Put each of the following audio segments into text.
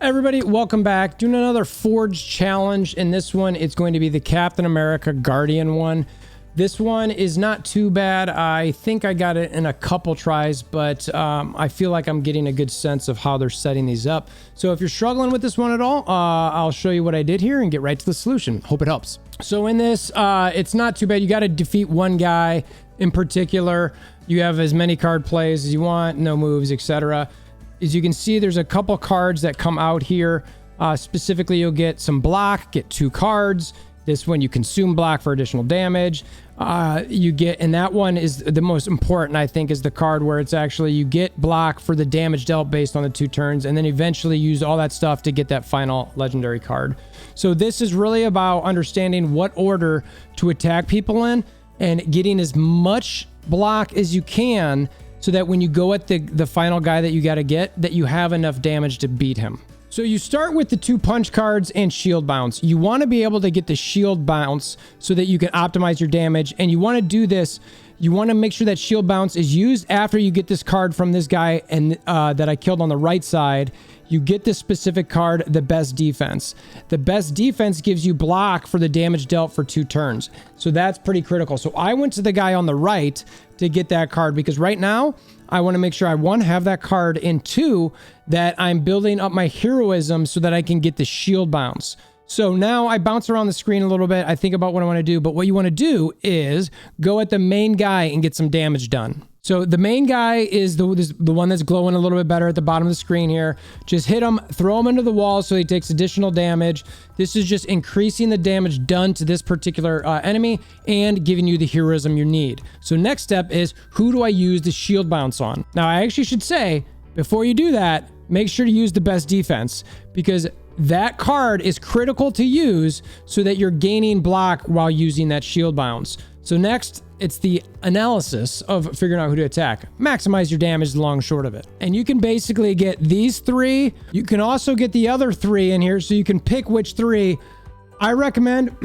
Everybody, welcome back. Doing another Forge challenge. In this one, it's going to be the Captain America Guardian one. This one is not too bad. I think I got it in a couple tries, but I feel like I'm getting a good sense of how they're setting these up. So if you're struggling with this one at all, I'll show you what I did here and get right to the solution. Hope it helps. So in this, it's not too bad. You got to defeat one guy in particular. You have as many card plays as you want, no moves, etc. As you can see, there's a couple cards that come out here. Specifically, you'll get some block, get 2 cards. This one, you consume block for additional damage. You get, and that one is the most important, I think, is the card where it's actually, you get block for the damage dealt based on the 2 turns, and then eventually use all that stuff to get that final legendary card. So this is really about understanding what order to attack people in and getting as much block as you can, so that when you go at the final guy that you got to get, that you have enough damage to beat him. So you start with the 2 punch cards and shield bounce. You want to be able to get the shield bounce so that you can optimize your damage. And you want to do this, you want to make sure that shield bounce is used after you get this card from this guy and that I killed on the right side. You get this specific card, the best defense. The best defense gives you block for the damage dealt for 2 turns. So that's pretty critical. So I went to the guy on the right to get that card because right now I want to make sure I, 1, have that card, and 2, that I'm building up my heroism so that I can get the shield bounce. So now I bounce around the screen a little bit. I think about what I want to do, but what you want to do is go at the main guy and get some damage done. So the main guy is the one that's glowing a little bit better at the bottom of the screen here. Just hit him, throw him into the wall so he takes additional damage. This is just increasing the damage done to this particular enemy and giving you the heroism you need. So next step is, who do I use the shield bounce on? Now I actually should say, before you do that, make sure to use the best defense, because that card is critical to use so that you're gaining block while using that shield bounce. So next, it's the analysis of figuring out who to attack. Maximize your damage, the long and short of it. And you can basically get these 3. You can also get the other 3 in here, so you can pick which 3. I recommend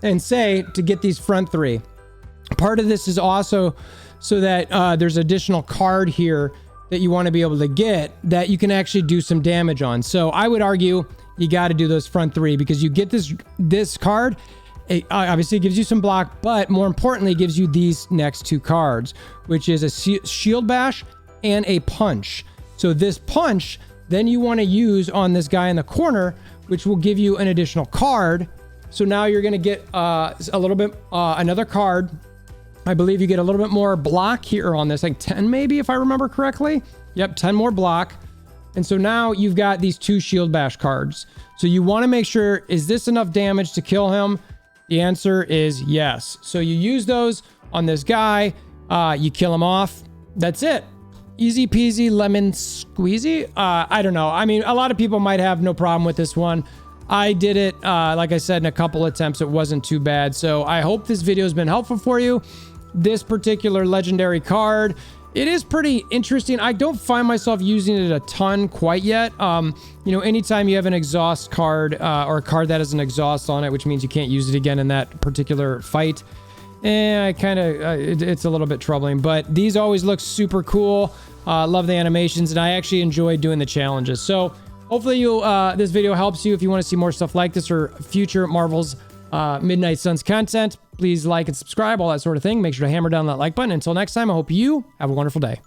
and say to get these front 3. Part of this is also so that there's additional card here that you want to be able to get that you can actually do some damage on. So I would argue you got to do those front 3 because you get this card. It obviously gives you some block, but more importantly, it gives you these next 2 cards, which is a shield bash and a punch. So this punch, then you want to use on this guy in the corner, which will give you an additional card. So now you're going to get a little bit, another card. I believe you get a little bit more block here on this, like 10 maybe, if I remember correctly. Yep, 10 more block. And so now you've got these 2 shield bash cards. So you want to make sure, is this enough damage to kill him? The answer is yes. So you use those on this guy, you kill him off. That's it. Easy peasy lemon squeezy. I don't know. I mean, a lot of people might have no problem with this one. I did it, like I said, in a couple attempts. It wasn't too bad. So I hope this video has been helpful for you. This particular legendary card, it is pretty interesting. I don't find myself using it a ton quite yet. You know, anytime you have an exhaust card or a card that has an exhaust on it, which means you can't use it again in that particular fight, I kind of, it's a little bit troubling, but these always look super cool. Love the animations, and I actually enjoy doing the challenges. So hopefully this video helps you. If you want to see more stuff like this or future Marvel's Midnight Suns content, please like and subscribe, all that sort of thing. Make sure to hammer down that like button. Until next time, I hope you have a wonderful day.